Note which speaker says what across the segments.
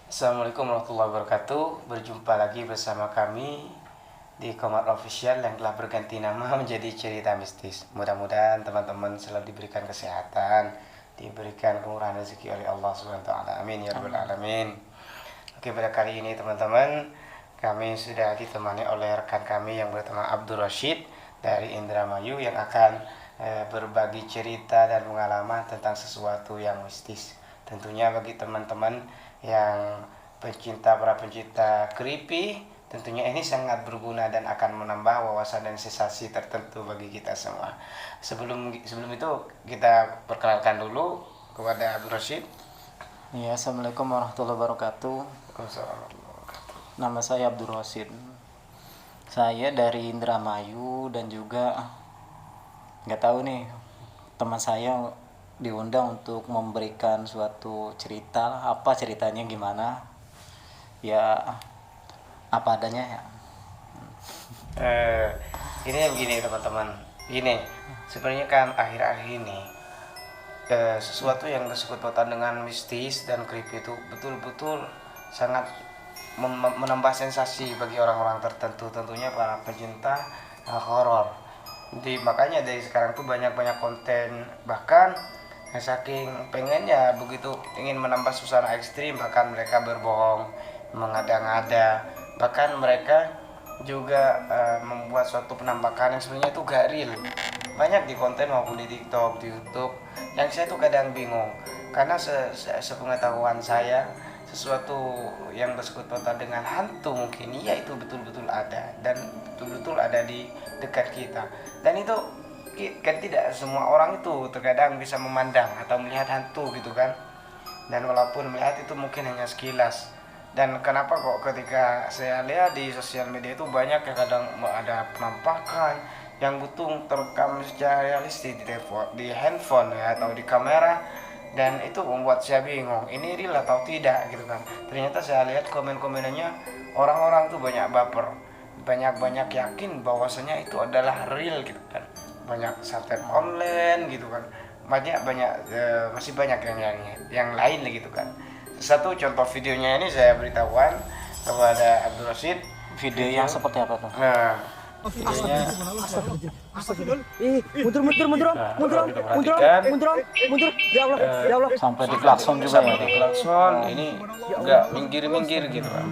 Speaker 1: Assalamualaikum warahmatullahi wabarakatuh. Berjumpa lagi bersama kami di Komar Official yang telah berganti nama menjadi Cerita Mistis. Mudah-mudahan teman-teman selalu diberikan kesehatan, diberikan kemurahan rezeki oleh Allah SWT. Amin ya rabbal alamin. Oke, pada kali ini teman-teman, kami sudah ditemani oleh rekan kami yang bernama Abdul Rashid dari Indramayu yang akan berbagi cerita dan pengalaman tentang sesuatu yang mistis. Tentunya bagi teman-teman yang para pencinta creepy, tentunya ini sangat berguna dan akan menambah wawasan dan sensasi tertentu bagi kita semua. Sebelum itu kita perkenalkan dulu kepada Abdul Rashid.
Speaker 2: Ya, Assalamualaikum warahmatullahi wabarakatuh. Nama saya Abdul Rashid. Saya dari Indramayu dan juga nggak tahu nih, teman saya diundang untuk memberikan suatu cerita. Apa ceritanya, gimana ya, apa adanya ya.
Speaker 1: Ini begini teman-teman, ini sebenarnya kan akhir-akhir ini sesuatu yang disebut dengan mistis dan creepy itu betul-betul sangat menambah sensasi bagi orang-orang tertentu, tentunya para pencinta horor. Makanya dari sekarang tuh banyak-banyak konten, bahkan saking pengennya begitu ingin menambah suasana ekstrim, bahkan mereka berbohong, mengada-ngada, bahkan mereka juga membuat suatu penampakan yang sebenarnya itu gak real. Banyak di konten maupun di TikTok, di YouTube, yang saya tuh kadang bingung karena sepengetahuan saya sesuatu yang bersekutu dengan hantu mungkin iya itu betul-betul ada dan betul-betul ada di dekat kita, dan itu kan tidak semua orang itu terkadang bisa memandang atau melihat hantu gitu kan, dan walaupun melihat itu mungkin hanya sekilas. Dan kenapa kok ketika saya lihat di sosial media itu banyak yang kadang ada penampakan yang butuh terekam secara realistis di handphone ya, atau di kamera, dan itu membuat saya bingung ini real atau tidak gitu kan. Ternyata saya lihat komen-komenannya orang-orang tuh banyak baper, banyak yakin bahwasanya itu adalah real gitu kan, banyak santet online gitu kan, masih banyak yang lain gitu kan. Satu contoh videonya ini saya beritahuan kepada Abdul Rashid.
Speaker 2: Video yang seperti apa tuh?
Speaker 1: Nah, videonya
Speaker 2: mundur. Ya Allah. Sampai di klakson juga ya.
Speaker 1: Di klakson ini enggak minggir gitu kan.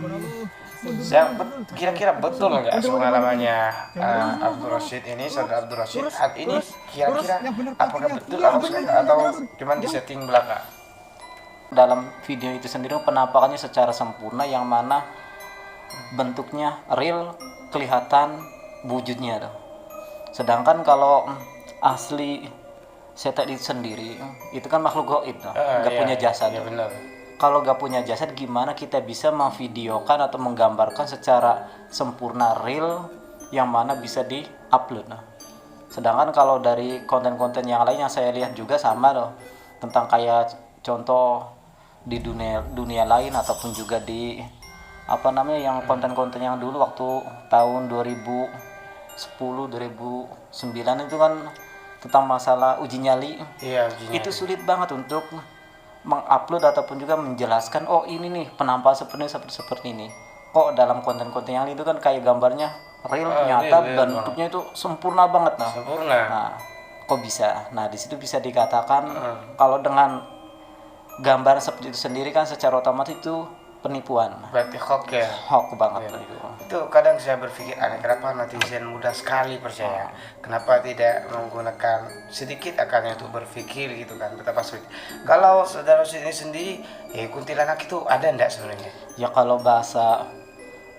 Speaker 1: Saya kira-kira betul nggak pengalamannya Abdul Rashid ini, saudara Abdul Rashid ini, kira-kira apakah betul atau cuma di setting belaka?
Speaker 2: Dalam video itu sendiri penampakannya secara sempurna, yang mana bentuknya real, kelihatan wujudnya tuh. Sedangkan kalau asli setan itu sendiri itu kan makhluk gaib tuh, nggak punya jasad.
Speaker 1: Iya benar.
Speaker 2: Kalau nggak punya jasad, gimana kita bisa memvideokan atau menggambarkan secara sempurna real yang mana bisa di-upload? Nah, sedangkan kalau dari konten-konten yang lain yang saya lihat juga sama loh, tentang kayak contoh di dunia lain ataupun juga di yang konten-konten yang dulu waktu tahun 2010 2009 itu kan tentang masalah uji nyali.
Speaker 1: Iya,
Speaker 2: itu sulit banget untuk mengupload ataupun juga menjelaskan, oh ini nih penampakan seperti ini. Kok dalam konten-konten yang itu kan kayak gambarnya real, nyata, bentuknya itu sempurna banget. Nah, kok bisa? Nah, di situ bisa dikatakan kalau dengan gambar seperti itu sendiri kan secara otomatis itu penipuan.
Speaker 1: Berarti hoax ya?
Speaker 2: Hoax banget.
Speaker 1: Itu kadang saya berpikir aneh, kenapa netizen mudah sekali percaya? Kenapa tidak menggunakan sedikit akalnya untuk berpikir gitu kan? Betapa sulit. Kalau saudara ini sendiri, kuntilanak itu ada enggak sebenarnya?
Speaker 2: Ya kalau bahasa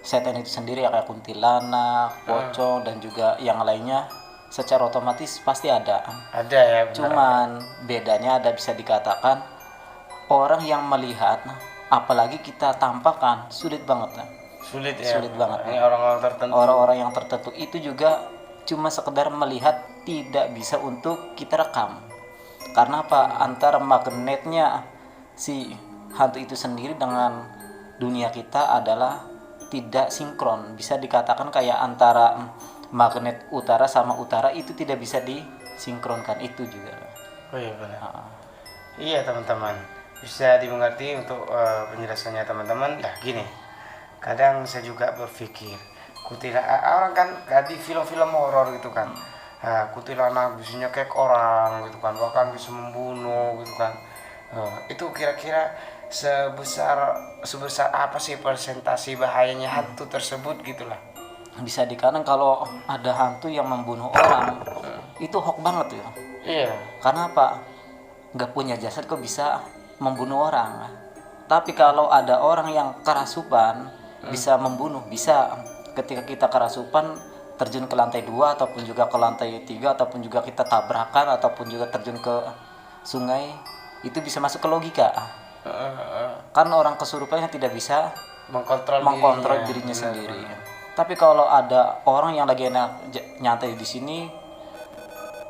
Speaker 2: setan itu sendiri ya kayak kuntilanak, pocong dan juga yang lainnya secara otomatis pasti ada.
Speaker 1: Ada ya. Benar.
Speaker 2: Cuman bedanya ada, bisa dikatakan orang yang melihat, apalagi kita tampakkan, sulit banget.
Speaker 1: Sulit ya.
Speaker 2: Sulit banget.
Speaker 1: Ini orang-orang tertentu.
Speaker 2: Orang-orang yang tertentu itu juga cuma sekedar melihat, tidak bisa untuk kita rekam. Karena apa? Antara magnetnya si hantu itu sendiri dengan dunia kita adalah tidak sinkron. Bisa dikatakan kayak antara magnet utara sama utara itu tidak bisa disinkronkan, itu juga.
Speaker 1: Oh iya benar. Iya teman-teman. bisa dimengerti untuk penjelasannya teman-teman. Nah gini, kadang saya juga berpikir orang kan di film-film horor gitu kan, kuntilanak bisa nyekek orang gitu kan, bahkan bisa membunuh gitu kan. Itu kira-kira sebesar apa sih persentase bahayanya hantu tersebut gitulah?
Speaker 2: Bisa dikatakan kalau ada hantu yang membunuh orang itu hoax banget ya.
Speaker 1: Iya.
Speaker 2: Karena apa? Nggak punya jasad kok bisa membunuh orang. Tapi kalau ada orang yang kerasukan bisa membunuh, bisa. Ketika kita kerasukan terjun ke lantai 2 ataupun juga ke lantai 3 ataupun juga kita tabrakan ataupun juga terjun ke sungai, itu bisa masuk ke logika. Kan orang kesurupan yang tidak bisa mengkontrol dirinya sendiri. Tapi kalau ada orang yang lagi enak nyantai di sini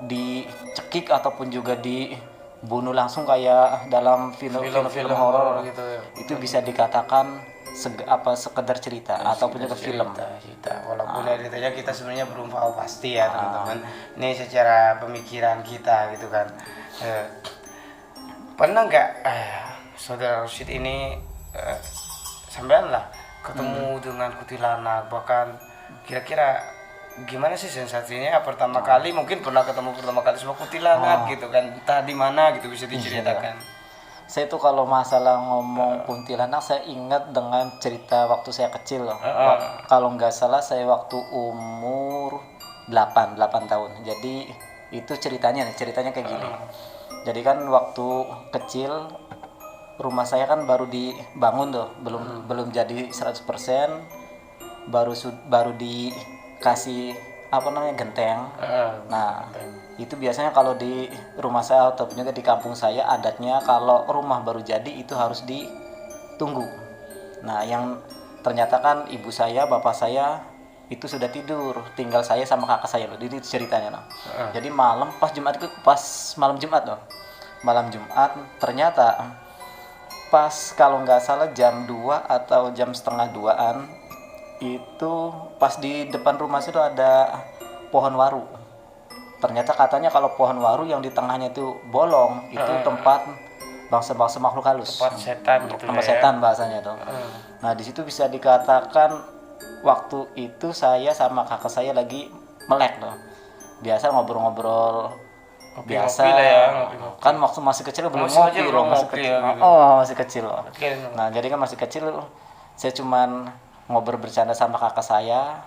Speaker 2: dicekik ataupun juga dibunuh langsung kayak dalam film-film horor
Speaker 1: gitu ya.
Speaker 2: Itu bisa dikatakan sekedar cerita ataupun juga film.
Speaker 1: Walaupun ceritanya kita sebenarnya belum tahu pasti ya teman-teman. Ini secara pemikiran kita gitu kan. Pernah nggak saudara Rosid ini sampean lah ketemu dengan kuntilanak, bahkan kira-kira gimana sih sensasinya pertama kali, mungkin pernah ketemu pertama kali sama kuntilanak gitu kan, entah di mana gitu, bisa diceritakan?
Speaker 2: Saya tuh kalau masalah ngomong kuntilanak saya ingat dengan cerita waktu saya kecil loh. Kalau nggak salah saya waktu umur 8 tahun. Jadi itu ceritanya kayak gini. Jadi kan waktu kecil rumah saya kan baru dibangun tuh, belum jadi 100%, baru dikasih genteng. Nah, itu biasanya kalau di rumah saya ataupun juga di kampung saya adatnya kalau rumah baru jadi itu harus ditunggu. Nah, yang ternyata kan ibu saya, bapak saya itu sudah tidur, tinggal saya sama kakak saya loh. Jadi ceritanya loh. Jadi malam malam Jumat loh. Malam Jumat ternyata pas kalau nggak salah jam 2 atau jam setengah 2-an itu pas di depan rumah situ ada pohon waru. Ternyata katanya kalau pohon waru yang di tengahnya itu bolong itu tempat bangsa-bangsa makhluk halus,
Speaker 1: tempat setan gitu,
Speaker 2: tempat setan bahasanya tuh. Nah di situ bisa dikatakan waktu itu saya sama kakak saya lagi melek loh, biasa ngobrol-ngobrol biasa
Speaker 1: lah ya,
Speaker 2: kan waktu masih kecil belum ngopi loh, masih kecil gitu. Masih kecil loh. Nah jadi kan masih kecil saya cuman ngobrol bercanda sama kakak saya,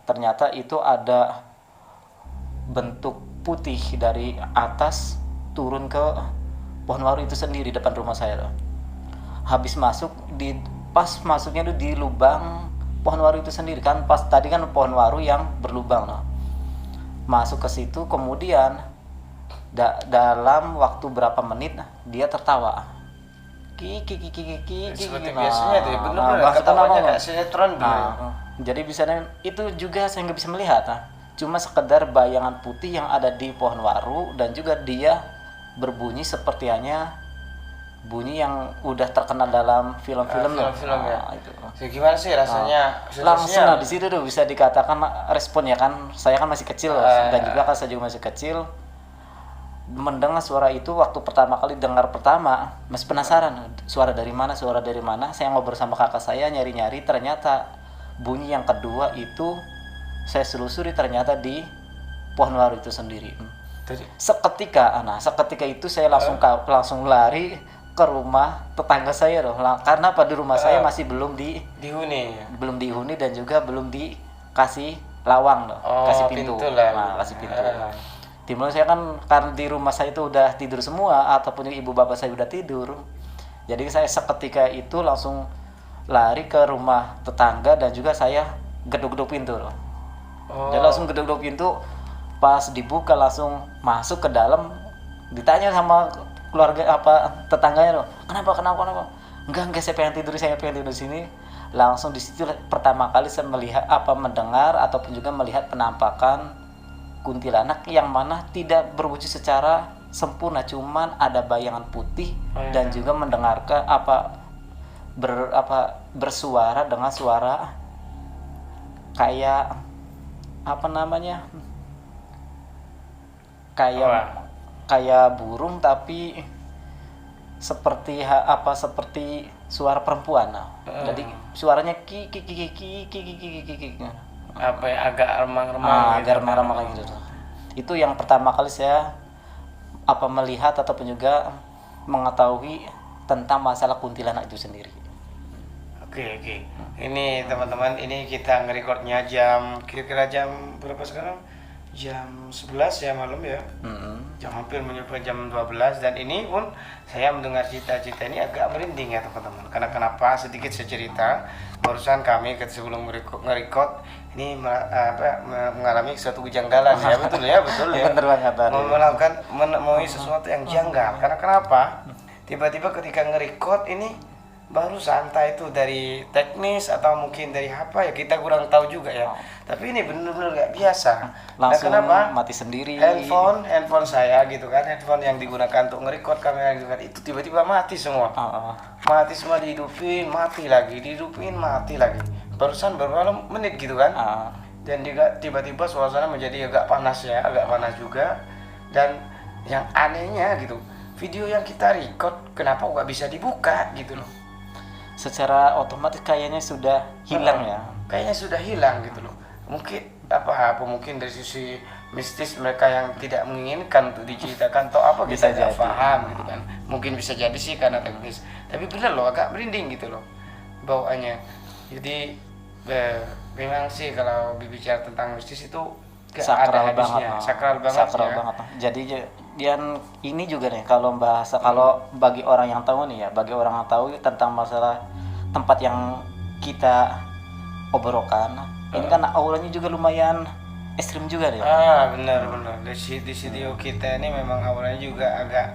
Speaker 2: ternyata itu ada bentuk putih dari atas turun ke pohon waru itu sendiri depan rumah saya loh. Habis masuk pas masuknya tuh di lubang pohon waru itu sendiri kan, pas tadi kan pohon waru yang berlubang loh. Masuk ke situ kemudian dalam waktu berapa menit dia tertawa.
Speaker 1: Seperti biasanya tuh, bener-bener ketawanya kayak sinetron gitu.
Speaker 2: Jadi bisa itu juga saya nggak bisa melihat, cuma sekedar bayangan putih yang ada di pohon waru dan juga dia berbunyi seperti hanya bunyi yang udah terkenal dalam film-film
Speaker 1: ya.
Speaker 2: Itu.
Speaker 1: Gimana sih rasanya?
Speaker 2: Langsung di situ tuh bisa dikatakan respon ya kan, saya kan masih kecil dan juga kan saya juga masih kecil. Mendengar suara itu waktu pertama kali masih penasaran suara dari mana, saya ngobrol sama kakak saya nyari-nyari, ternyata bunyi yang kedua itu saya selusuri ternyata di pohon waru itu sendiri. Seketika itu saya langsung lari ke rumah tetangga saya loh, karena di rumah saya masih belum dihuni dan juga belum dikasih lawang loh, kasih pintu kasih pintu. Dimulai saya kan karena di rumah saya itu udah tidur semua ataupun ibu bapak saya udah tidur, jadi saya seketika itu langsung lari ke rumah tetangga dan juga saya geduk-geduk pintu loh. Jadi langsung geduk-geduk pintu, pas dibuka langsung masuk ke dalam, ditanya sama keluarga tetangganya loh, kenapa enggak saya pengen tidur di sini. Langsung di situ pertama kali saya mendengar ataupun juga melihat penampakan kuntilanak yang mana tidak berwujud secara sempurna, cuman ada bayangan putih dan juga mendengarkan bersuara dengan suara kayak kayak burung tapi seperti suara perempuan. Jadi suaranya ki ki ki ki ki ki ki ki ki ki.
Speaker 1: Apa ya, agak remang-remang gitu.
Speaker 2: Agak remang-remang kayak gitu tuh. Itu yang pertama kali saya melihat ataupun juga mengetahui tentang masalah kuntilanak itu sendiri.
Speaker 1: Oke. Ini teman-teman, ini kita nge-recordnya kira-kira jam berapa sekarang? Jam 11 ya malam ya. Jam hampir menyentuh jam 12, dan ini pun saya mendengar cerita-cerita ini agak merinding ya teman-teman. Karena kenapa? Sedikit saya cerita. Barusan kami sebelum nge-record ini mengalami suatu kejanggalan ya, betul ya.
Speaker 2: Bener banget tadi.
Speaker 1: Menemui sesuatu yang janggal. Karena kenapa? Tiba-tiba ketika nge-record ini baru santai itu dari teknis atau mungkin dari apa ya, kita kurang tahu juga ya. Tapi ini benar-benar nggak biasa.
Speaker 2: Langsung
Speaker 1: nah, kenapa?
Speaker 2: mati sendiri.
Speaker 1: Handphone saya gitu kan, handphone yang digunakan untuk nge-record kamera gitu kan, itu tiba-tiba mati semua. Mati semua, dihidupin, mati lagi, dihidupin, mati lagi. Barusan beberapa menit gitu kan. Dan juga tiba-tiba suasana menjadi agak panas ya, agak panas juga. Dan yang anehnya gitu, video yang kita record kenapa nggak bisa dibuka gitu loh.
Speaker 2: Secara otomatis kayaknya sudah hilang ya.
Speaker 1: Kayaknya sudah hilang gitu loh. Mungkin mungkin dari sisi mistis mereka yang tidak menginginkan untuk diceritakan atau apa, kita tidak paham gitu kan. Mungkin bisa jadi sih karena teknis. Tapi benar loh, agak merinding gitu loh bawaannya. Jadi memang sih kalau berbicara tentang mistis itu
Speaker 2: sakral banget.
Speaker 1: Sakral banget.
Speaker 2: Jadi dan ini juga nih kalau bagi orang yang tahu nih ya, bagi orang yang tahu tentang masalah tempat yang kita obrolkan, ini kan auranya juga lumayan ekstrim juga deh.
Speaker 1: Benar. Di studio kita ini memang auranya juga agak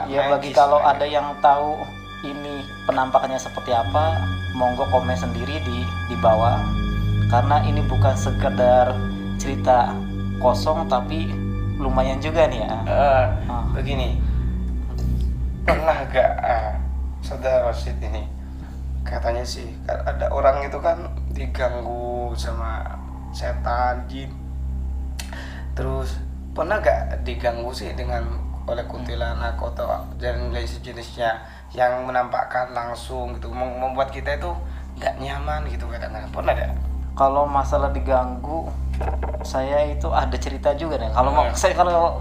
Speaker 2: ya, bagi kalau ada yang tahu ini penampakannya seperti apa, monggo komen sendiri di bawah. Karena ini bukan sekedar cerita kosong, tapi lumayan juga nih ya.
Speaker 1: Begini, pernah gak saudara Rosid ini, katanya sih ada orang itu kan diganggu sama setan, jin. Terus pernah gak diganggu sih oleh kuntilanak atau dan lain sejenisnya yang menampakkan langsung gitu, membuat kita itu gak nyaman gitu kadang-kadang? Pernah gak?
Speaker 2: Kalau masalah diganggu, saya itu ada cerita juga nih. Kalau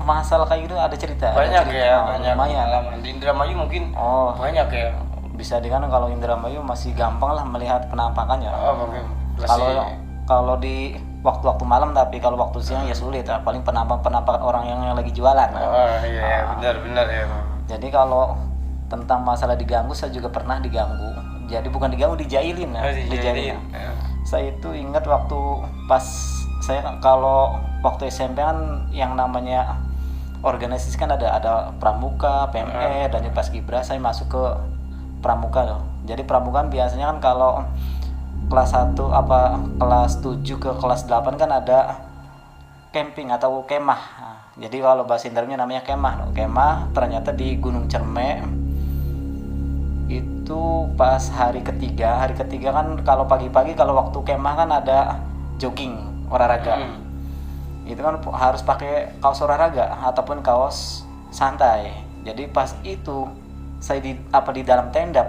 Speaker 2: masalah kayak gitu ada cerita.
Speaker 1: Banyak
Speaker 2: ada cerita,
Speaker 1: ya, banyak
Speaker 2: lumayan.
Speaker 1: Di Indramayu mungkin banyak ya.
Speaker 2: Bisa kalau Indramayu masih gampang lah melihat penampakannya.
Speaker 1: Mungkin.
Speaker 2: Kalau di waktu-waktu malam, tapi kalau waktu siang ya sulit. Paling penampakan orang yang lagi jualan.
Speaker 1: Iya, benar ya.
Speaker 2: Jadi kalau tentang masalah diganggu, saya juga pernah diganggu. Jadi bukan diganggu, dijailin. Dijailin. Saya itu ingat waktu pas saya kalau waktu SMP kan yang namanya organisasi kan ada pramuka, PME dan paskibra. Saya masuk ke pramuka loh. Jadi pramuka biasanya kan kalau kelas 1 kelas 7 ke kelas 8 kan ada camping atau kemah. Jadi kalau bahasa Indonesia namanya kemah loh. Kemah ternyata di Gunung Cerme. Itu pas hari ketiga kan kalau pagi-pagi kalau waktu kemah kan ada jogging, olahraga. Itu kan harus pakai kaos olahraga ataupun kaos santai. Jadi pas itu saya di dalam tenda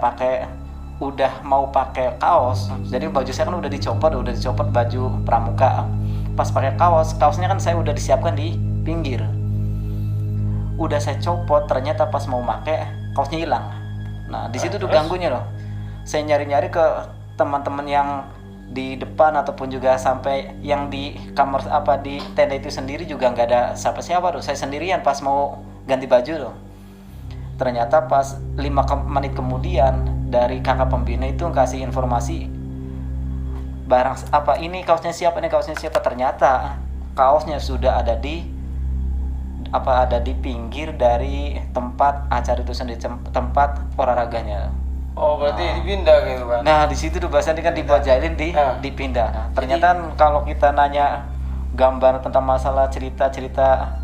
Speaker 2: udah mau pakai kaos. Jadi baju saya kan udah dicopot baju pramuka. Pas pakai kaosnya kan saya udah disiapkan di pinggir. Udah saya copot, ternyata pas mau pakai kaosnya hilang. Nah, di situ tuh ganggunya loh. Saya nyari-nyari ke teman-teman yang di depan ataupun juga sampai yang di kamar di tenda itu sendiri juga nggak ada siapa-siapa tuh. Saya sendirian pas mau ganti baju tuh. Ternyata pas 5 menit kemudian dari kakak pembina itu kasih informasi ini kaosnya siapa, ternyata kaosnya sudah ada di pinggir dari tempat acara itu sendiri, tempat olahraganya.
Speaker 1: Berarti dipindah gitu kan?
Speaker 2: Nah, di situ tuh bahasanya kan dibajalin dipindah. Nah, ternyata kalau kita nanya gambar tentang masalah cerita-cerita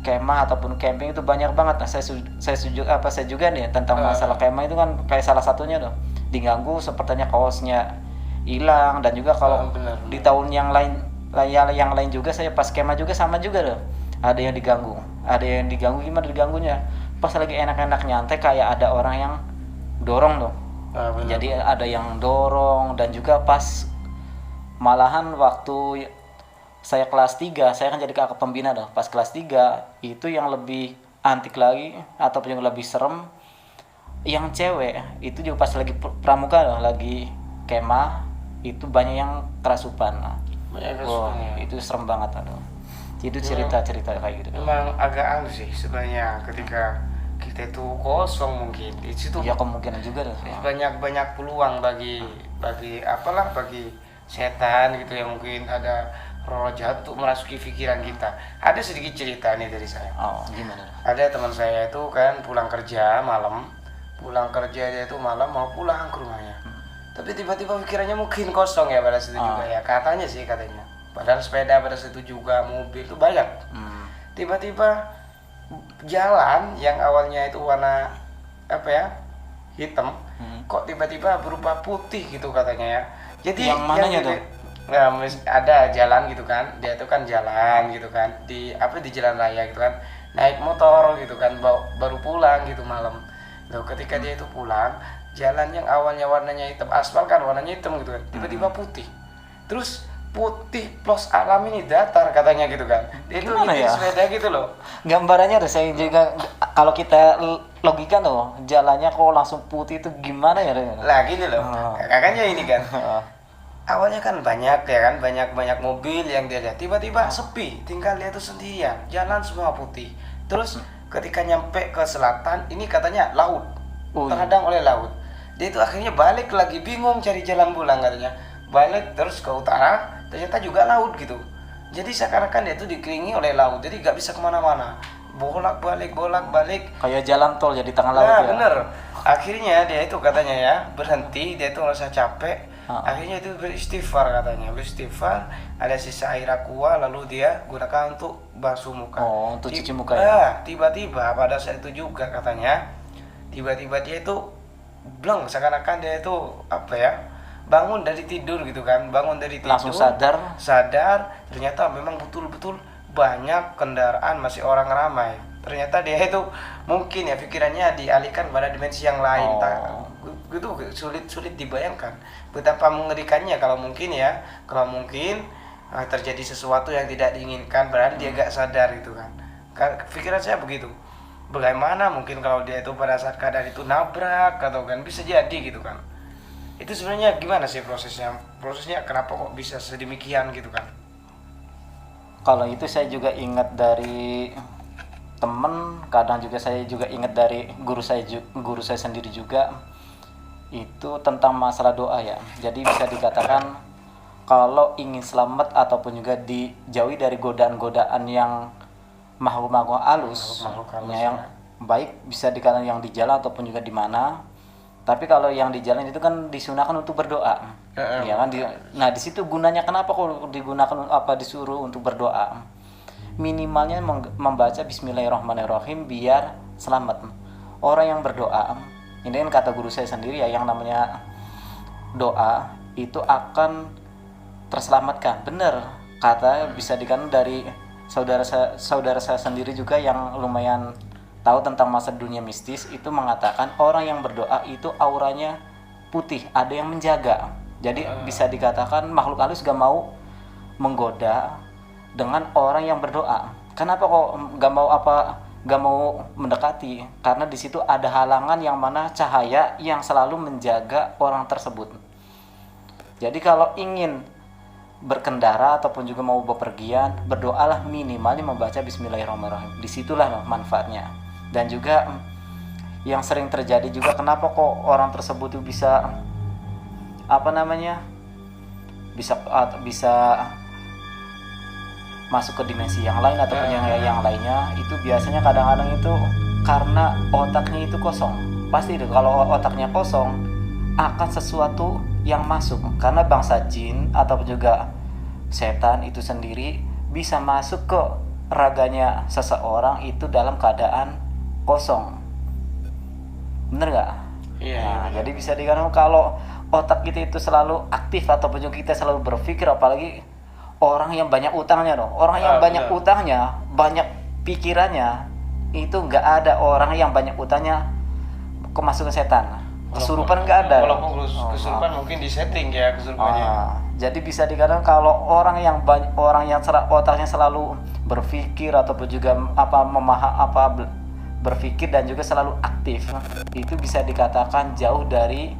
Speaker 2: kemah ataupun camping itu banyak banget. Nah, saya juga nih tentang masalah kemah itu kan kayak salah satunya tuh diganggu sepertinya kaosnya hilang. Dan juga kalau di tahun yang lain juga saya pas kemah juga sama juga tuh ada yang diganggu gimana diganggunya, pas lagi enak-enak nyantai kayak ada orang yang dorong loh.
Speaker 1: Benar.
Speaker 2: Jadi ada yang dorong, dan juga pas malahan waktu saya kelas 3, saya kan jadi kakak pembina dah. Pas kelas 3 itu yang lebih antik lagi ataupun yang lebih serem, yang cewek itu juga pas lagi pramuka loh, lagi kemah, itu banyak yang kerasupan.
Speaker 1: Banyak
Speaker 2: Wah,
Speaker 1: kerasupan, ya.
Speaker 2: itu serem banget, aduh. Itu cerita-cerita kayak gitu.
Speaker 1: Memang agak aneh sih sebenarnya ketika kita itu kosong, mungkin di situ
Speaker 2: Ya kemungkinan juga dah.
Speaker 1: banyak peluang bagi apalah, bagi setan gitu yang mungkin ada roh jahat untuk merasuki pikiran kita. Ada sedikit cerita nih dari saya.
Speaker 2: Oh, gimana?
Speaker 1: Ada teman saya itu kan pulang kerja malam, dia itu malam mau pulang ke rumahnya. Tapi tiba-tiba pikirannya mungkin kosong ya pada situ juga ya, katanya. Padahal sepeda pada situ juga, mobil itu banyak. Tiba-tiba jalan yang awalnya itu warna apa ya, hitam, kok tiba-tiba berubah putih gitu katanya ya. Jadi
Speaker 2: yang mananya tuh?
Speaker 1: Nah, ada jalan gitu kan, dia itu kan jalan gitu kan di jalan raya gitu kan, naik motor gitu kan, baru pulang gitu malam. Loh, ketika dia itu pulang, jalan yang awalnya warnanya hitam, aspal kan warnanya hitam gitu kan, tiba-tiba putih. Terus putih plus alam ini datar katanya gitu kan. Dia itu
Speaker 2: Gimana ya?
Speaker 1: sepeda gitu loh.
Speaker 2: Gambarannya ada saya juga, kalau kita logika tuh jalannya kok langsung putih itu gimana ya?
Speaker 1: Lah gini loh, kakaknya ini kan.
Speaker 2: Oh.
Speaker 1: Awalnya kan banyak ya kan, banyak mobil yang dia lihat, tiba-tiba sepi, tinggal dia tuh sendirian, jalan semua putih. Terus ketika nyampe ke selatan, ini katanya laut, terhadang oleh laut. Dia itu akhirnya balik lagi, bingung cari jalan pulang katanya. Balik terus ke utara, ternyata juga laut gitu. Jadi seakan-akan dia tuh dikelilingi oleh laut, jadi gak bisa kemana-mana, bolak-balik.
Speaker 2: Kayak jalan tol jadi tengah laut
Speaker 1: Nah
Speaker 2: ya.
Speaker 1: bener, akhirnya dia itu katanya ya berhenti, dia itu merasa capek. Akhirnya itu beristighfar katanya, ada sisa air aqua, lalu dia gunakan untuk basuh muka.
Speaker 2: Oh, untuk cuci muka ya.
Speaker 1: Tiba-tiba pada saat itu juga katanya, tiba-tiba dia itu bleng, seakan-akan dia itu apa ya, bangun dari tidur gitu kan,
Speaker 2: Langsung sadar.
Speaker 1: Ternyata memang betul-betul banyak kendaraan, masih orang ramai. Ternyata dia itu mungkin ya pikirannya dialihkan pada dimensi yang lain. Gitu sulit dibayangkan betapa mengerikannya kalau mungkin terjadi sesuatu yang tidak diinginkan padahal dia gak sadar gitu kan. Pikiran saya begitu. Bagaimana mungkin kalau dia itu pada saat keadaan itu nabrak atau kan, bisa jadi gitu kan. Itu sebenarnya gimana sih prosesnya kenapa kok bisa sedemikian gitu kan?
Speaker 2: Kalau itu saya juga ingat dari temen, kadang juga saya juga ingat dari guru saya sendiri juga. Itu tentang masalah doa ya. Jadi bisa dikatakan kalau ingin selamat ataupun juga dijauhi dari godaan-godaan yang makhluk-makhluk halus, yang baik, bisa dikatakan yang di jalan ataupun juga di mana. Tapi kalau yang di jalan itu kan disunahkan untuk berdoa. Ya kan? Nah, di situ gunanya kenapa kok disuruh untuk berdoa? Minimalnya membaca bismillahirrahmanirrahim biar selamat. Orang yang berdoa, ini kan kata guru saya sendiri ya, yang namanya doa itu akan terselamatkan. Bener, kata bisa dikatakan dari saudara saya sendiri juga yang lumayan tahu tentang masa dunia mistis, itu mengatakan orang yang berdoa itu auranya putih, ada yang menjaga. Jadi bisa dikatakan makhluk halus gak mau menggoda dengan orang yang berdoa. Kenapa kok gak mau mendekati? Karena di situ ada halangan yang mana cahaya yang selalu menjaga orang tersebut. Jadi kalau ingin berkendara ataupun juga mau bepergian, berdoalah minimalnya membaca bismillahirrahmanirrahim. Disitulah manfaatnya. Dan juga yang sering terjadi juga, kenapa kok orang tersebut itu bisa bisa masuk ke dimensi yang lain ataupun yang lainnya, itu biasanya kadang-kadang itu karena otaknya itu kosong. Pasti itu kalau otaknya kosong akan sesuatu yang masuk, karena bangsa jin ataupun juga setan itu sendiri bisa masuk ke raganya seseorang itu dalam keadaan kosong. Bener nggak?
Speaker 1: Iya.
Speaker 2: Nah, jadi bisa dikatakan kalau otak kita itu selalu aktif ataupun juga kita selalu berpikir, apalagi orang yang banyak utangnya dong. Orang yang banyak utangnya, banyak pikirannya, itu nggak ada orang yang banyak utangnya kemasukan setan. Kesurupan nggak ada.
Speaker 1: Walaupun kesurupan mungkin disetting ya kesurupannya.
Speaker 2: Jadi bisa dikatakan kalau orang yang otaknya selalu berpikir ataupun juga berpikir dan juga selalu aktif, itu bisa dikatakan jauh dari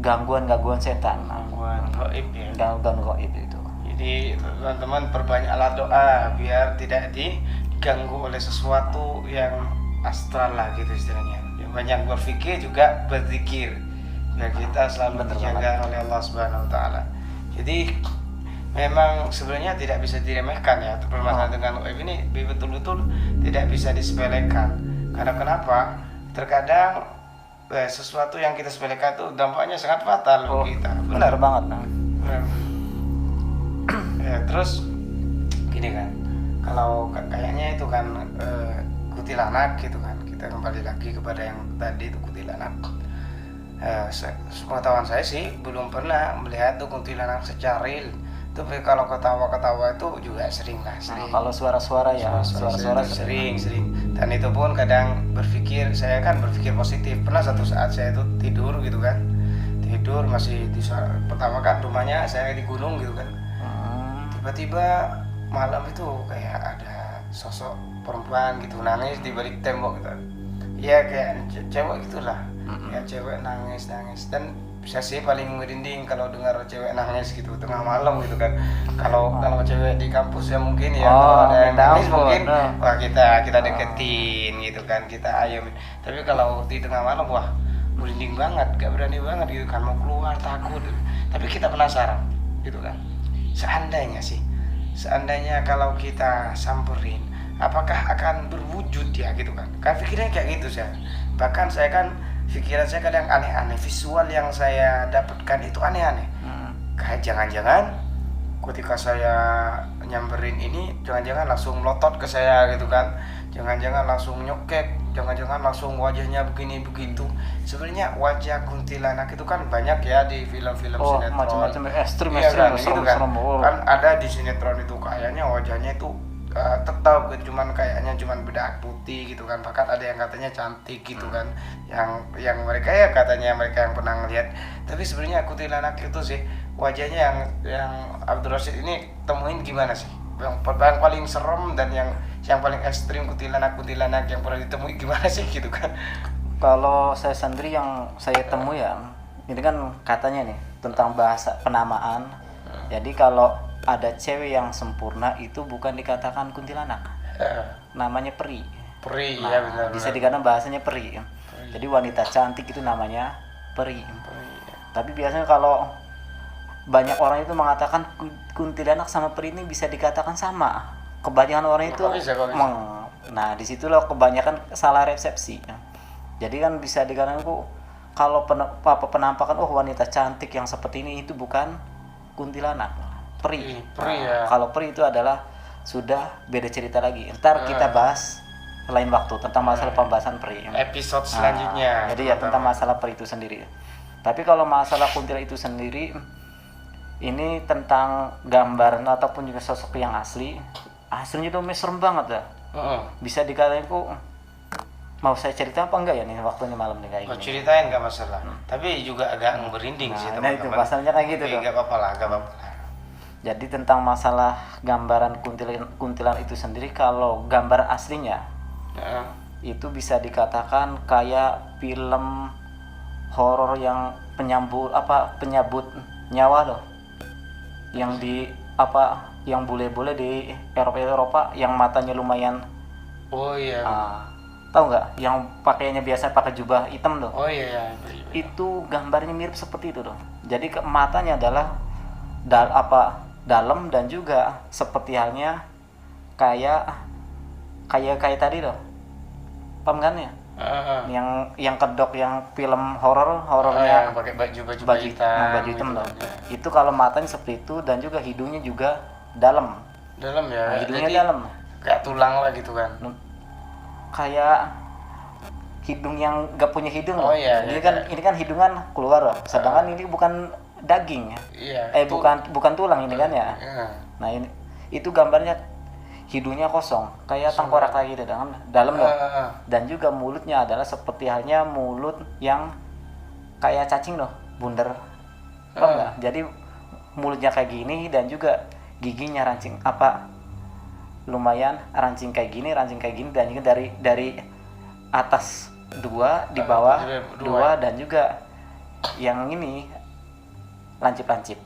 Speaker 2: gangguan setan.
Speaker 1: Gangguan gaib ya.
Speaker 2: Gangguan gaib itu.
Speaker 1: Jadi teman-teman perbanyaklah doa biar tidak diganggu oleh sesuatu yang astral lah gitu istilahnya. Yang banyak berpikir juga berzikir. Biar kita selalu dijaga oleh Allah Subhanahu wa taala. Jadi memang sebenarnya tidak bisa diremehkan ya permasalahan dengan gaib ini betul-betul tidak bisa disepelekan. Karena kenapa? Terkadang sesuatu yang kita sepelekan itu dampaknya sangat fatal bagi kita.
Speaker 2: Benar banget.
Speaker 1: Ya, terus gini kan, kalau kayaknya itu kan kuntilanak gitu kan, kita kembali lagi kepada yang tadi itu kuntilanak. Sepengetahuan saya sih belum pernah melihat tuh kuntilanak secara real. Tapi kalau ketawa-ketawa itu juga sering lah.
Speaker 2: Kalau suara-suara ya, suara-suara
Speaker 1: sering. Dan itu pun kadang saya kan berpikir positif. Pernah satu saat saya itu tidur gitu kan, masih pertama kan rumahnya saya di gunung gitu kan. Tiba-tiba malam itu kayak ada sosok perempuan gitu nangis di balik tembok gitu. Ya kayak cewek gitulah. Ya cewek nangis dan bisa sih paling merinding kalau dengar cewek nangis gitu tengah malam gitu kan. Kalau cewek di kampus ya mungkin ya kalau ada yang nangis mungkin wah kita deketin gitu kan, kita ayomin. Tapi kalau di tengah malam wah merinding banget, gak berani banget gitu kan, mau keluar takut. Tapi kita penasaran gitu kan. Seandainya kalau kita samperin, apakah akan berwujud ya gitu kan? Kan pikirnya kayak gitu saya. Bahkan saya kan pikiran saya kadang aneh-aneh, visual yang saya dapatkan itu aneh-aneh. Kayak jangan-jangan ketika saya nyamperin ini, jangan-jangan langsung melotot ke saya gitu kan, jangan-jangan langsung nyokek, jangan-jangan langsung wajahnya begini begitu. Sebenarnya wajah kuntilanak itu kan banyak ya di film-film sinetron.
Speaker 2: Macam-macam ekstrim
Speaker 1: gitu kan. Kan ada di sinetron itu kayaknya wajahnya itu tetap cuman bedak putih gitu kan, bahkan ada yang katanya cantik gitu kan, yang mereka ya katanya mereka yang pernah ngeliat. Tapi sebenarnya kuntilanak itu sih wajahnya yang Abdul Rashid ini temuin gimana sih, yang paling serem dan yang paling ekstrim kuntilanak yang pernah ditemui gimana sih gitu kan?
Speaker 2: Kalau saya sendiri yang saya temui ya, ini kan katanya nih tentang bahasa penamaan. Jadi kalau ada cewek yang sempurna itu bukan dikatakan kuntilanak, namanya peri.
Speaker 1: Ya benar.
Speaker 2: Bisa dikatakan bahasanya peri. Jadi wanita cantik itu namanya peri. Tapi biasanya kalau banyak orang itu mengatakan kuntilanak sama peri ini bisa dikatakan sama. Kebanyakan orang itu nah disitulah kebanyakan salah resepsi. Jadi kan bisa dikatakan kalau penampakan wanita cantik yang seperti ini itu bukan kuntilanak, peri.
Speaker 1: Ya.
Speaker 2: Kalau peri itu adalah sudah beda cerita lagi. Ntar kita bahas lain waktu tentang masalah pembahasan peri.
Speaker 1: Episode selanjutnya.
Speaker 2: Jadi ya tentang masalah peri itu sendiri. Tapi kalau masalah kuntilanak itu sendiri, ini tentang gambaran ataupun juga sosok yang aslinya itu serem banget dah. Bisa dikatakan mau saya cerita apa enggak ya nih waktunya malam nih kayak gini.
Speaker 1: Ceritain nggak masalah. Tapi juga agak merinding sih teman-teman.
Speaker 2: Nah itu masalahnya kayak gitu
Speaker 1: tuh. Nggak apa-apa.
Speaker 2: Jadi tentang masalah gambaran kuntilanak itu sendiri, kalau gambar aslinya itu bisa dikatakan kayak film horor yang penyabut nyawa loh. Yang yang bule-bule di Eropa yang matanya lumayan.
Speaker 1: Oh iya.
Speaker 2: Tahu nggak? Yang pakaiannya biasa pakai jubah hitam loh.
Speaker 1: Oh iya.
Speaker 2: Itu gambarnya mirip seperti itu loh. Jadi matanya adalah dalam dan juga seperti halnya kayak tadi loh. Paham kan ya? Yang kedok yang film horornya
Speaker 1: pakai baju hitam
Speaker 2: loh. Itu kalau matanya seperti itu dan juga hidungnya juga dalam
Speaker 1: ya.
Speaker 2: Nah, hidungnya
Speaker 1: jadi,
Speaker 2: dalam
Speaker 1: kayak tulang lah gitu kan.
Speaker 2: Kayak hidung yang gak punya hidung loh. Ini kan hidungan keluar loh. Sedangkan ini bukan daging ya. Bukan tulang ini kan ya. Nah ini itu gambarnya hidungnya kosong kayak tengkorak lagi gitu kan dalam loh. Dan juga mulutnya adalah seperti halnya mulut yang kayak cacing loh, bundar. Paham nggak? Jadi mulutnya kayak gini dan juga giginya rancing lumayan rancing kayak gini dan juga dari atas 2, di bawah 2 dan juga yang ini lancip-lancip.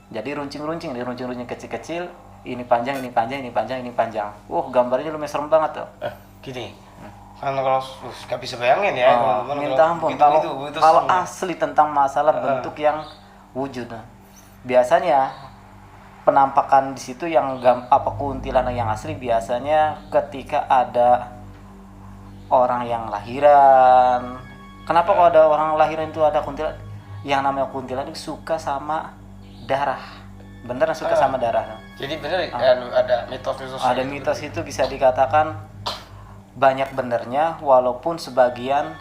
Speaker 2: Jadi runcing-runcing kecil-kecil, ini panjang. Gambarnya lumayan serem banget tuh.
Speaker 1: Gini. Kan kalau nggak bisa bayangin ya, teman-teman.
Speaker 2: Minta ampun kalau asli tentang masalah bentuk yang wujud. Biasanya penampakan di situ yang kuntilanak yang asli biasanya ketika ada orang yang lahiran. Kenapa kalau ada orang lahiran itu ada kuntilanak? Yang namanya kuntilanak suka sama darah. Bener suka sama darah.
Speaker 1: Jadi bener ada mitos-mitos.
Speaker 2: Ada mitos itu bisa dikatakan banyak benernya walaupun sebagian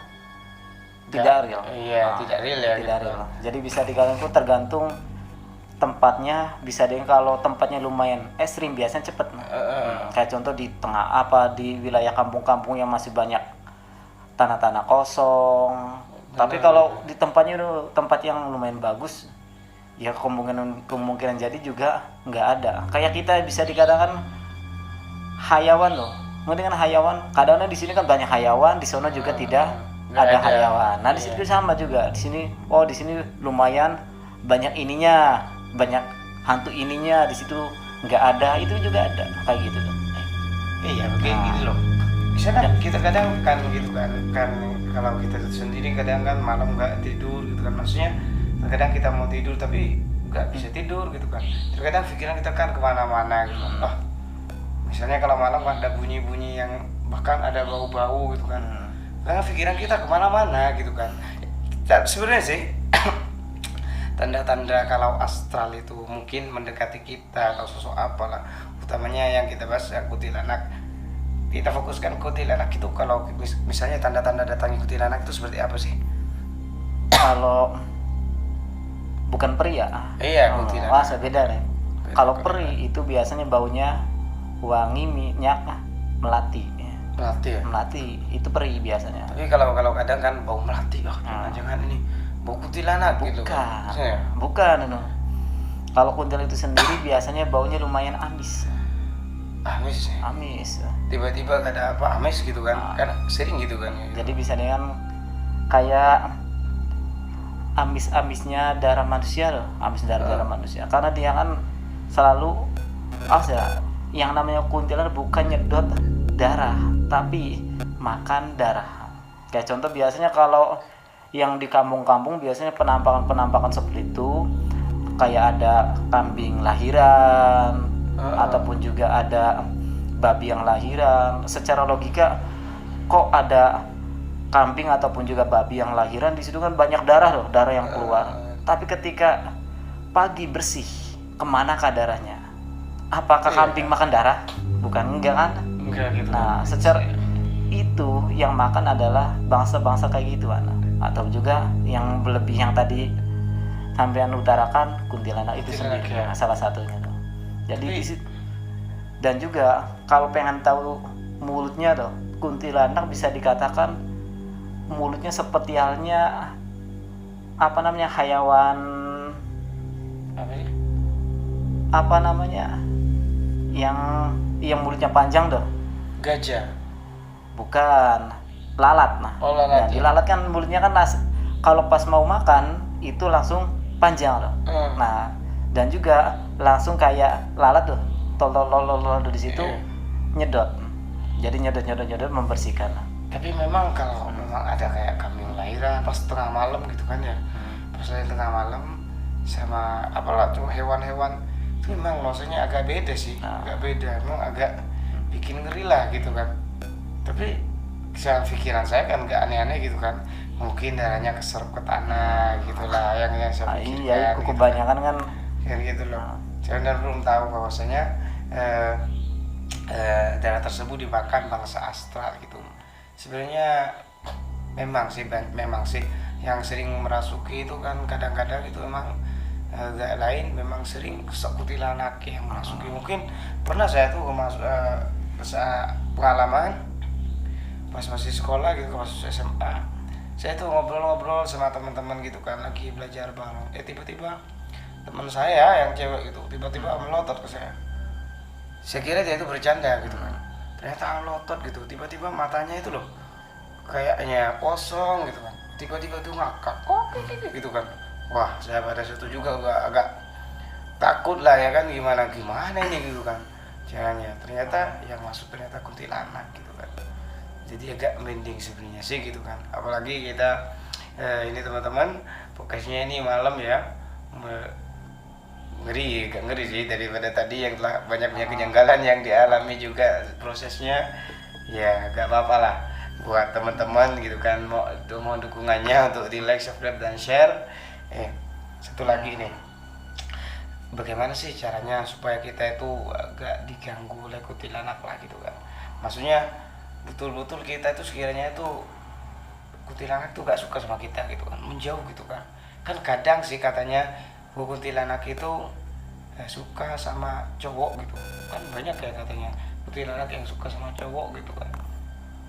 Speaker 2: tidak real.
Speaker 1: Iya, tidak real ya.
Speaker 2: Tidak real. Jadi bisa dikatakan itu tergantung tempatnya. Bisa deh kalau tempatnya lumayan ekstrim biasanya cepet. Kayak contoh di di wilayah kampung-kampung yang masih banyak tanah-tanah kosong. Tapi kalau di tempat yang lumayan bagus, ya kemungkinan jadi juga nggak ada. Kayak kita bisa dikatakan hayawan loh. Ngerti kan hayawan? Kadang-kadang di sini kan banyak hayawan, di sana juga tidak ada hayawan. Nah di situ sama juga. Di sini lumayan banyak ininya, banyak hantu ininya. Di situ nggak ada, itu juga ada kayak gitu.
Speaker 1: Iya, kayak gitu loh. Bisa kan kita kadang kan gitu kan kalau kita sendiri kadang kan malam nggak tidur gitu kan, maksudnya kadang kita mau tidur tapi nggak bisa tidur gitu kan, terkadang pikiran kita kan kemana-mana gitu kan. Misalnya kalau malam ada bunyi-bunyi yang bahkan ada bau-bau gitu kan, karena pikiran kita kemana-mana gitu kan. Sebenarnya sih tanda-tanda kalau astral itu mungkin mendekati kita atau sosok apalah, utamanya yang kita bahas kuntilanak. Kita fokuskan kuntilanak itu, kalau misalnya tanda-tanda datangnya kuntilanak itu seperti apa sih?
Speaker 2: Kalau bukan peri ya?
Speaker 1: Iya, kuntilanak.
Speaker 2: Beda nih. Kalau peri itu biasanya baunya wangi minyak melati.
Speaker 1: Melati ya?
Speaker 2: Melati itu peri biasanya.
Speaker 1: Tapi kalau kadang kan bau melati, jangan ini bau kuntilanak gitu.
Speaker 2: Bukan. Kalau kuntilanak itu sendiri biasanya baunya lumayan amis. Amis.
Speaker 1: Tiba-tiba ada apa amis gitu kan? Kan sering gitu kan.
Speaker 2: Jadi bisa dengan kayak amis-amisnya darah manusia loh, darah manusia. Karena dia kan selalu yang namanya kuntilanak bukan nyedot darah, tapi makan darah. Kayak contoh biasanya kalau yang di kampung-kampung biasanya penampakan seperti itu, kayak ada kambing lahiran, ataupun juga ada babi yang lahiran. Secara logika kok ada kambing ataupun juga babi yang lahiran, di situ kan banyak darah yang keluar. Tapi ketika pagi bersih, kemana darahnya? Apakah kambing makan darah? Bukan, enggak kan?
Speaker 1: Enggak gitu.
Speaker 2: Nah, secara itu yang makan adalah bangsa-bangsa kayak gitu, atau juga yang berlebih yang tadi sampean utarakan kuntilanak itu sendiri, salah satunya tuh. Jadi dan juga kalau pengen tahu mulutnya tuh, kuntilanak bisa dikatakan mulutnya seperti halnya hayawan yang mulutnya panjang tuh.
Speaker 1: Gajah.
Speaker 2: Bukan, lalat.
Speaker 1: Lalat.
Speaker 2: Di lalat kan mulutnya kan kalau pas mau makan itu langsung panjang tuh. Nah, dan juga langsung kayak lalat tuh, tol di situ nyedot. Jadi nyedot membersihkan.
Speaker 1: Tapi memang kalau memang ada kayak kambing lahiran pas tengah malam gitu kan ya, pas tengah malam sama apalah tuh hewan-hewan itu memang maksudnya agak beda sih, memang agak bikin ngeri lah gitu kan. Tapi pikiran saya kan gak aneh-aneh gitu kan, mungkin darahnya keserap ke tanah gitulah yang saya pikirkan.
Speaker 2: Iya, kebanyakan kan
Speaker 1: gitu loh. Saya belum tahu bahwasanya darah tersebut dimakan bangsa astral gitu. Sebenarnya memang sih yang sering merasuki itu kan kadang-kadang itu memang agak lain memang sering kuntilanak yang masuki. Mungkin pernah saya tuh pengalaman pas masih sekolah gitu, pas SMA, saya tuh ngobrol-ngobrol sama teman-teman gitu kan, lagi belajar bareng. Tiba-tiba teman saya yang cewek gitu tiba-tiba melotot ke saya. Saya kira dia itu bercanda gitu kan, ternyata melotot gitu. Tiba-tiba matanya itu loh kayaknya kosong gitu kan, tiba-tiba tuh ngakak gitu kan. Wah, saya pada situ juga agak takut lah ya kan, gimana ini gitu kan caranya. Ternyata yang masuk ternyata kuntilanak gitu kan. Jadi agak mending sebenarnya sih gitu kan, apalagi kita ini teman-teman podcastnya ini malam ya, gak ngeri sih daripada tadi yang telah banyak kejanggalan yang dialami juga prosesnya. Ya gak apa-apa lah buat teman-teman gitu kan, mau dukungannya untuk di like, subscribe dan share. Satu lagi nih, bagaimana sih caranya supaya kita itu agak diganggu oleh kuntilanak lah gitu kan. Maksudnya betul-betul kita itu sekiranya itu kuntilanak itu gak suka sama kita gitu kan, menjauh gitu kan. Kan kadang sih katanya kuntilanak itu suka sama cowok gitu kan, banyak ya katanya kuntilanak yang suka sama cowok gitu kan.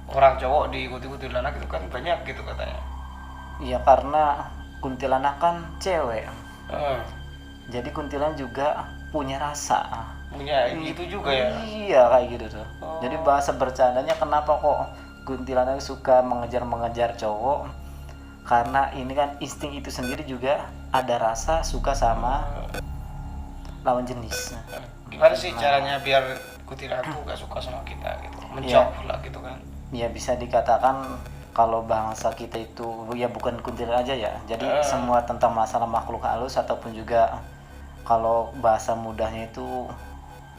Speaker 1: Orang cowok diikuti kuntilanak itu kan banyak gitu katanya.
Speaker 2: Iya, karena kuntilanak kan cewek. Jadi kuntilanak juga punya rasa.
Speaker 1: Punya itu juga ya.
Speaker 2: Iya, kayak gitu tuh. Jadi bahasa bercandanya kenapa kok kuntilanak suka mengejar cowok? Karena ini kan insting itu sendiri juga ada rasa suka sama lawan jenis.
Speaker 1: Gimana sih caranya biar kuntilanak tuh gak suka sama kita gitu, menjauh lah gitu kan?
Speaker 2: Ya bisa dikatakan kalau bangsa kita itu ya bukan kuntilanak aja ya. Jadi semua tentang masalah makhluk halus ataupun juga kalau bahasa mudahnya itu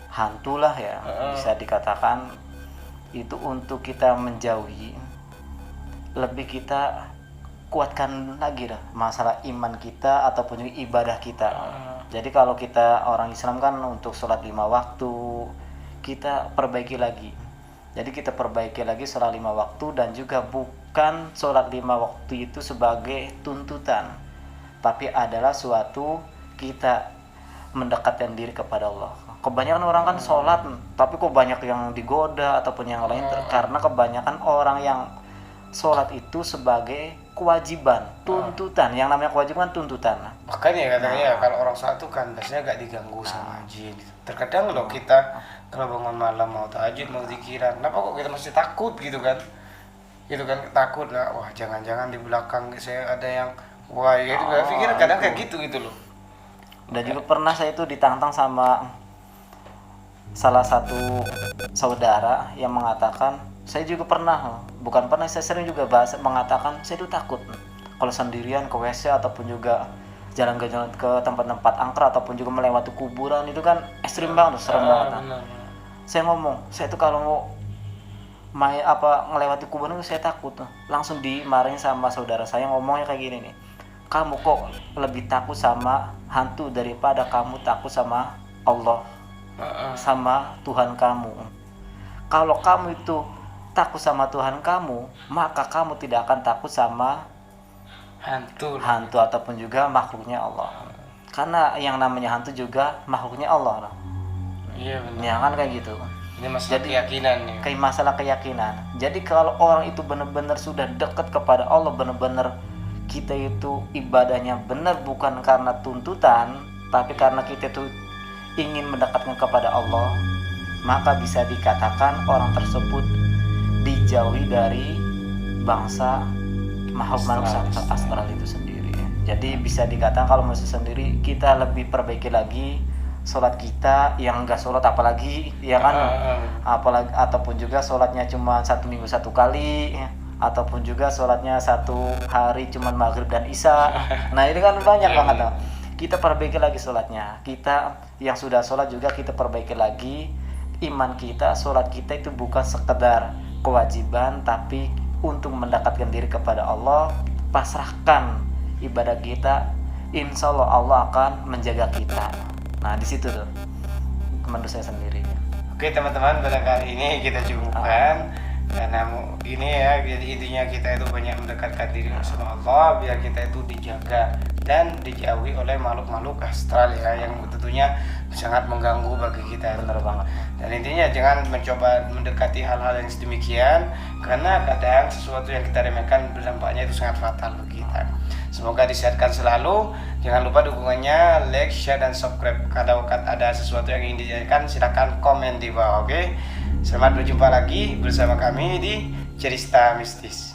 Speaker 2: hantu lah ya, bisa dikatakan itu untuk kita menjauhi, lebih kita kuatkan lagi lah masalah iman kita ataupun juga ibadah kita. Jadi kalau kita orang Islam kan untuk sholat 5 waktu kita perbaiki lagi. Jadi kita perbaiki lagi sholat 5 waktu, dan juga bukan sholat 5 waktu itu sebagai tuntutan, tapi adalah suatu kita mendekatkan diri kepada Allah. Kebanyakan orang kan sholat, tapi kok banyak yang digoda ataupun yang lain, karena kebanyakan orang yang sholat itu sebagai kewajiban, tuntutan. Yang namanya kewajiban tuntutan.
Speaker 1: Makanya katanya kalau orang sholat tuh kan biasanya gak diganggu sama jin. Terkadang loh kita kalau bangun malam mau tahajud, mau zikiran, kenapa kok kita masih takut gitu kan? Gitu kan, takut lah, wah jangan-jangan di belakang saya ada yang wah ya itu pikir kadang kayak gitu loh.
Speaker 2: Dan juga pernah saya itu ditantang sama salah satu saudara yang mengatakan, saya juga pernah, bukan pernah, saya sering juga mengatakan saya itu takut kalau sendirian ke WC ataupun juga jalan-jalan ke tempat-tempat angker ataupun juga melewati kuburan, itu kan ekstrim banget, serem banget. Saya ngomong, saya itu kalau mau ngelewati kuburan itu saya takut. Langsung dimarahin sama saudara saya, ngomongnya kayak gini nih, kamu kok lebih takut sama hantu daripada kamu takut sama Allah, sama Tuhan kamu. Kalau kamu itu takut sama Tuhan kamu, maka kamu tidak akan takut sama hantu ataupun juga makhluknya Allah. Karena yang namanya hantu juga makhluknya Allah.
Speaker 1: Iya benar.
Speaker 2: Ya kan kayak gitu.
Speaker 1: Ini masalah keyakinan nih.
Speaker 2: Kayak masalah keyakinan. Jadi kalau orang itu benar-benar sudah dekat kepada Allah, benar-benar kita itu ibadahnya benar bukan karena tuntutan, tapi karena kita itu ingin mendekatkan kepada Allah, maka bisa dikatakan orang tersebut dijauhi dari bangsa makhluk astral itu sendiri. Jadi bisa dikatakan kalau masih sendiri kita lebih perbaiki lagi sholat kita, yang enggak sholat apalagi ya kan, apalagi ataupun juga sholatnya cuma 1 minggu 1 kali, ataupun juga sholatnya 1 hari cuma maghrib dan isya. Nah ini kan banyak banget. Kita perbaiki lagi sholatnya. Kita yang sudah sholat juga kita perbaiki lagi iman kita. Sholat kita itu bukan sekedar kewajiban, tapi untuk mendekatkan diri kepada Allah. Pasrahkan ibadah kita, insya Allah Allah akan menjaga kita. Nah di situ tuh menurut saya sendiri.
Speaker 1: Oke teman-teman, pada kali ini kita cukupkan karena ini ya, jadi intinya kita itu banyak mendekatkan diri sama Allah biar kita itu dijaga dan dijauhi oleh makhluk-makhluk astral ya, yang tentunya sangat mengganggu bagi kita.
Speaker 2: Bener banget.
Speaker 1: Dan intinya jangan mencoba mendekati hal-hal yang sedemikian, karena kadang sesuatu yang kita remehkan dampaknya itu sangat fatal bagi kita. Semoga disehatkan selalu. Jangan lupa dukungannya, like, share, dan subscribe. Kalau ada sesuatu yang ingin ditanyakan, silakan komen di bawah. Oke? Selamat berjumpa lagi bersama kami di Cerita Mistis.